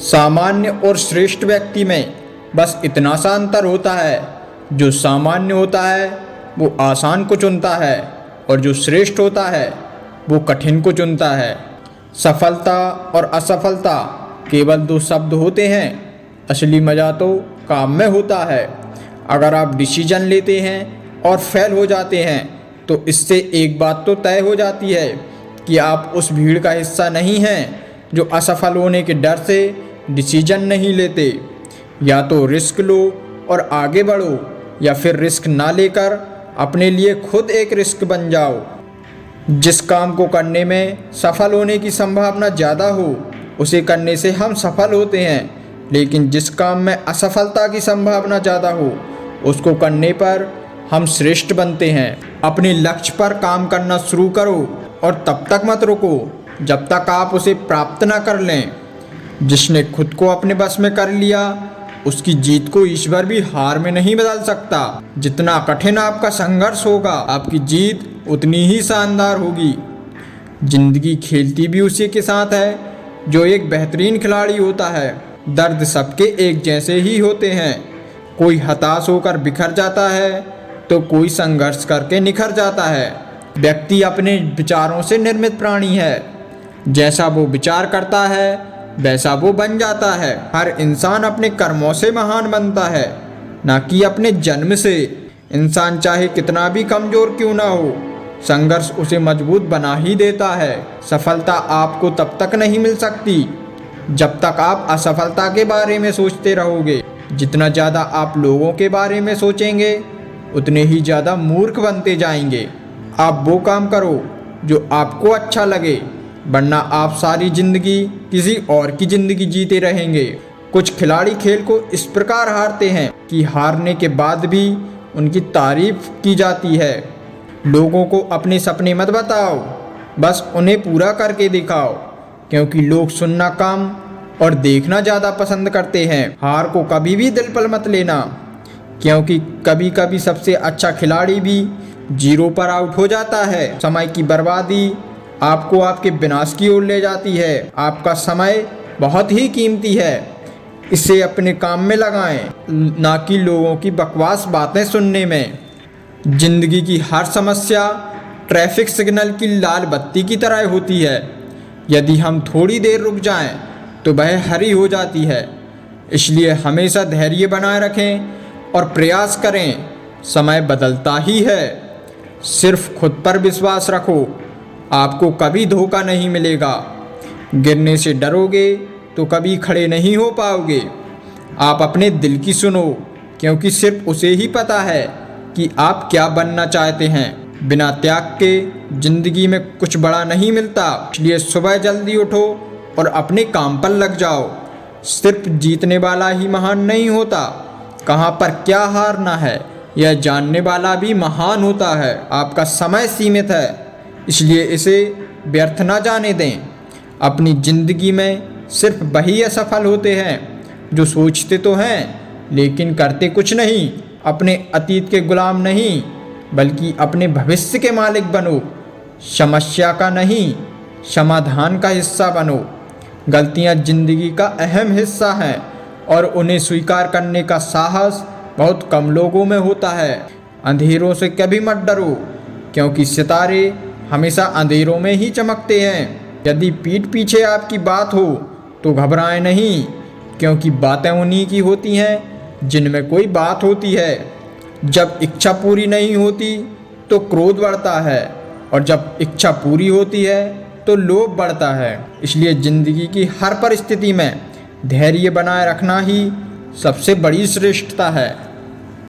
सामान्य और श्रेष्ठ व्यक्ति में बस इतना सा अंतर होता है, जो सामान्य होता है वो आसान को चुनता है और जो श्रेष्ठ होता है वो कठिन को चुनता है। सफलता और असफलता केवल दो शब्द होते हैं, असली मज़ा तो काम में होता है। अगर आप डिसीजन लेते हैं और फेल हो जाते हैं तो इससे एक बात तो तय हो जाती है कि आप उस भीड़ का हिस्सा नहीं हैं जो असफल होने के डर से डिसीजन नहीं लेते। या तो रिस्क लो और आगे बढ़ो, या फिर रिस्क ना लेकर अपने लिए खुद एक रिस्क बन जाओ। जिस काम को करने में सफल होने की संभावना ज़्यादा हो उसे करने से हम सफल होते हैं, लेकिन जिस काम में असफलता की संभावना ज़्यादा हो उसको करने पर हम श्रेष्ठ बनते हैं। अपने लक्ष्य पर काम करना शुरू करो और तब तक मत रुको जब तक आप उसे प्राप्त ना कर लें। जिसने खुद को अपने बस में कर लिया उसकी जीत को ईश्वर भी हार में नहीं बदल सकता। जितना कठिन आपका संघर्ष होगा आपकी जीत उतनी ही शानदार होगी। जिंदगी खेलती भी उसी के साथ है जो एक बेहतरीन खिलाड़ी होता है। दर्द सबके एक जैसे ही होते हैं, कोई हताश होकर बिखर जाता है तो कोई संघर्ष करके निखर जाता है। व्यक्ति अपने विचारों से निर्मित प्राणी है, जैसा वो विचार करता है वैसा वो बन जाता है। हर इंसान अपने कर्मों से महान बनता है, ना कि अपने जन्म से। इंसान चाहे कितना भी कमज़ोर क्यों ना हो, संघर्ष उसे मजबूत बना ही देता है। सफलता आपको तब तक नहीं मिल सकती जब तक आप असफलता के बारे में सोचते रहोगे। जितना ज़्यादा आप लोगों के बारे में सोचेंगे उतने ही ज़्यादा मूर्ख बनते जाएंगे। आप वो काम करो जो आपको अच्छा लगे, वरना आप सारी ज़िंदगी किसी और की ज़िंदगी जीते रहेंगे। कुछ खिलाड़ी खेल को इस प्रकार हारते हैं कि हारने के बाद भी उनकी तारीफ की जाती है। लोगों को अपने सपने मत बताओ, बस उन्हें पूरा करके दिखाओ, क्योंकि लोग सुनना कम और देखना ज़्यादा पसंद करते हैं। हार को कभी भी दिल पर मत लेना, क्योंकि कभी कभी सबसे अच्छा खिलाड़ी भी 0 पर आउट हो जाता है। समय की बर्बादी आपको आपके विनाश की ओर ले जाती है। आपका समय बहुत ही कीमती है, इसे अपने काम में लगाएं, ना कि लोगों की बकवास बातें सुनने में। जिंदगी की हर समस्या ट्रैफिक सिग्नल की लाल बत्ती की तरह होती है। यदि हम थोड़ी देर रुक जाएं तो वह हरी हो जाती है। इसलिए हमेशा धैर्य बनाए रखें और प्रयास करें। समय बदलता ही है, सिर्फ खुद पर विश्वास रखो, आपको कभी धोखा नहीं मिलेगा। गिरने से डरोगे तो कभी खड़े नहीं हो पाओगे। आप अपने दिल की सुनो, क्योंकि सिर्फ उसे ही पता है कि आप क्या बनना चाहते हैं। बिना त्याग के जिंदगी में कुछ बड़ा नहीं मिलता। इसलिए सुबह जल्दी उठो और अपने काम पर लग जाओ। सिर्फ जीतने वाला ही महान नहीं होता, कहाँ पर क्या हारना है यह जानने वाला भी महान होता है। आपका समय सीमित है, इसलिए इसे व्यर्थ ना जाने दें। अपनी ज़िंदगी में सिर्फ वही असफल होते हैं जो सोचते तो हैं लेकिन करते कुछ नहीं। अपने अतीत के गुलाम नहीं, बल्कि अपने भविष्य के मालिक बनो। समस्या का नहीं, समाधान का हिस्सा बनो। गलतियां ज़िंदगी का अहम हिस्सा हैं और उन्हें स्वीकार करने का साहस बहुत कम लोगों में होता है। अंधेरों से कभी मत डरो, क्योंकि सितारे हमेशा अंधेरों में ही चमकते हैं। यदि पीठ पीछे आपकी बात हो तो घबराएं नहीं, क्योंकि बातें उन्हीं की होती हैं जिनमें कोई बात होती है। जब इच्छा पूरी नहीं होती तो क्रोध बढ़ता है, और जब इच्छा पूरी होती है तो लोभ बढ़ता है। इसलिए ज़िंदगी की हर परिस्थिति में धैर्य बनाए रखना ही सबसे बड़ी श्रेष्ठता है।